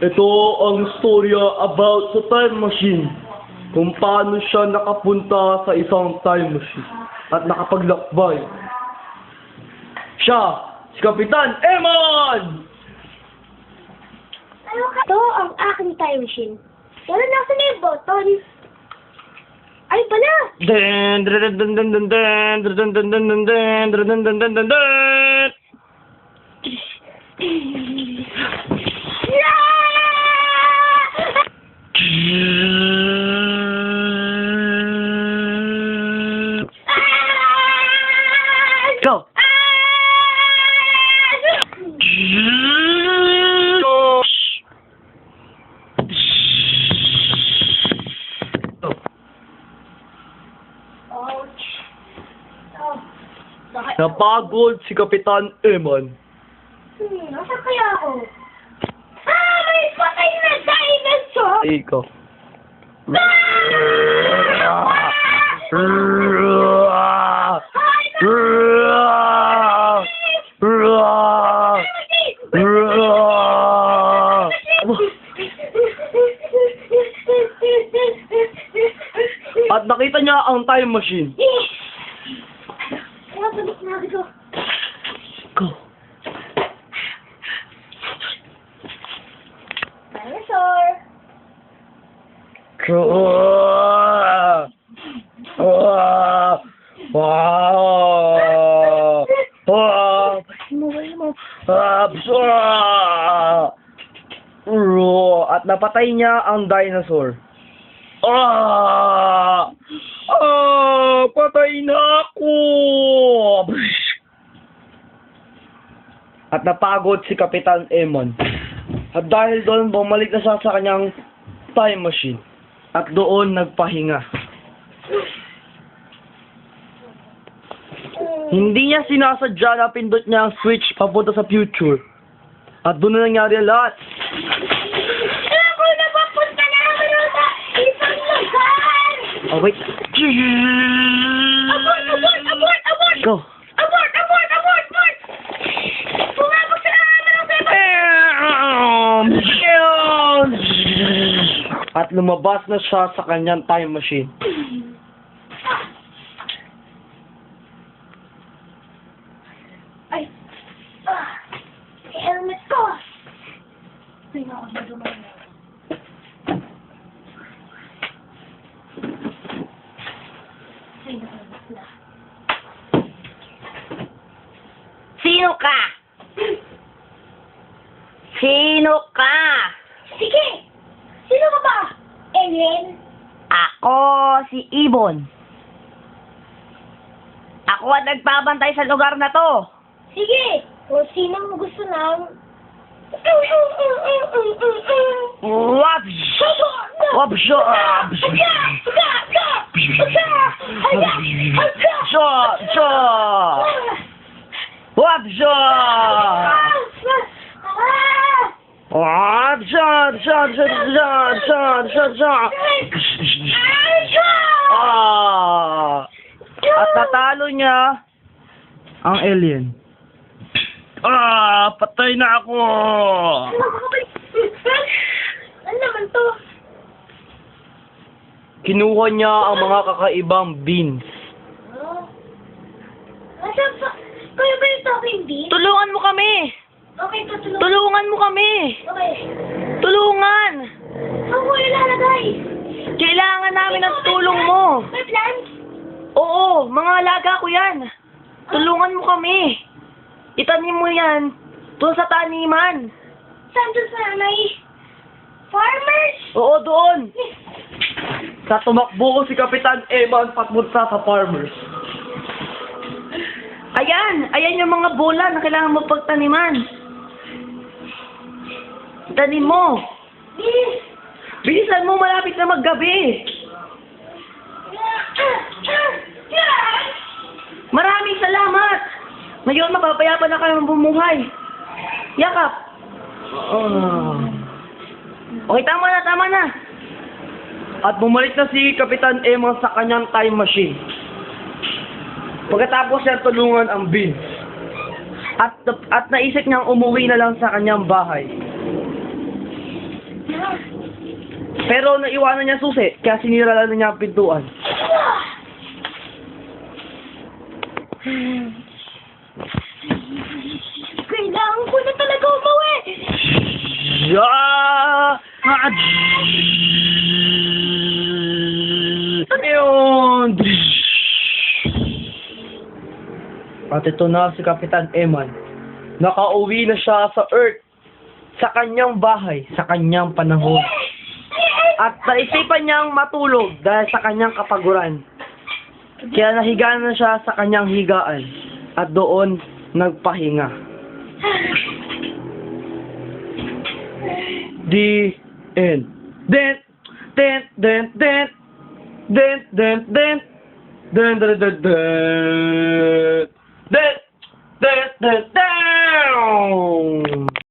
Ito ang storya about sa time machine. Kung paano siya nakapunta sa isang time machine at nakapaglakbay. Siya, si Kapitan Eman! Ano ka? Ito ang aking time machine. Pero nasa na yung button. Ay, pala! Den den den den den den den den den den den den den den den den. Go! Napagod si Kapitan Eman. Nasaan kaya ako? May patay na dinosaur! Ikaw. At nakita niya ang time machine. Go. Dinosaur! At napatay niya ang dinosaur. Patay na ako! At napagod si Kapitan Eman. At dahil doon, bumalik na siya sa kanyang time machine. At doon nagpahinga. Hindi niya sinasadya na pindot niya ang switch papunta sa future. At doon na nangyari ang lahat. Alam ko na papunta na ako sa isang lugar! Oh, wait. Abort! Abort! Abort! Abort! Go. Abort! Abort! Abort! Abort! Pumabog sa naman ang paper! At lumabas na siya sa kanyang time machine. Ay! Helmet ko! Ay, naku, nadumay na. Ay, naku, na. Sino ka? Sino ka? Sige! Sino ka ba? Alien? Ako si Ibon. Ako ang nagbabantay sa lugar na to. Sige! Kung sinong gusto ng... What? At natalo niya ang alien. Patay na ako. Ano naman to? Kinuha niya ang mga kakaibang beans. Nasaan pa? Kaya ba yung talking bean? Tulungan mo kami. Okay, tutulungan. Tulungan mo kami. Okay. Tulungan. Saan ko ilalagay? Kailangan namin ng tulong mo. May plants? Oo, mga alaga ko yan. Tulungan mo kami. Itanim mo yan doon sa taniman. Saan doon sa may farmers? Oo, doon. Sa tumakbo ko si Kapitan Eman papunta sa farmers. Ayan yung mga bola na kailangan mo pagtaniman. Tanim mo. Yes. Bilisan mo, malapit na maggabi. Maraming salamat. Ngayon, mapapayapa na kayo bumuhay. Yakap. Okay, tama na. At bumalik na si Kapitan Eman sa kanyang time machine. Pagkatapos niya tulungan ang Beans. At naisip niyang umuwi na lang sa kanyang bahay. Pero naiwanan niya susi, kaya sinira lang niya ang pintuan. Kailangan ko na talaga umuwi. Yeah! Ayun! At ito na si Kapitan Eman. Nakauwi na siya sa Earth. Sa kanyang bahay, sa kanyang panahon. At naisipan niyang matulog dahil sa kanyang kapaguran. Kaya nahiga na siya sa kanyang higaan. At doon nagpahinga. The end. Dent, dent, dent, dent. Dent, dent, dent. Dent, dent, dent, dent. Dent, dent, dent, dent.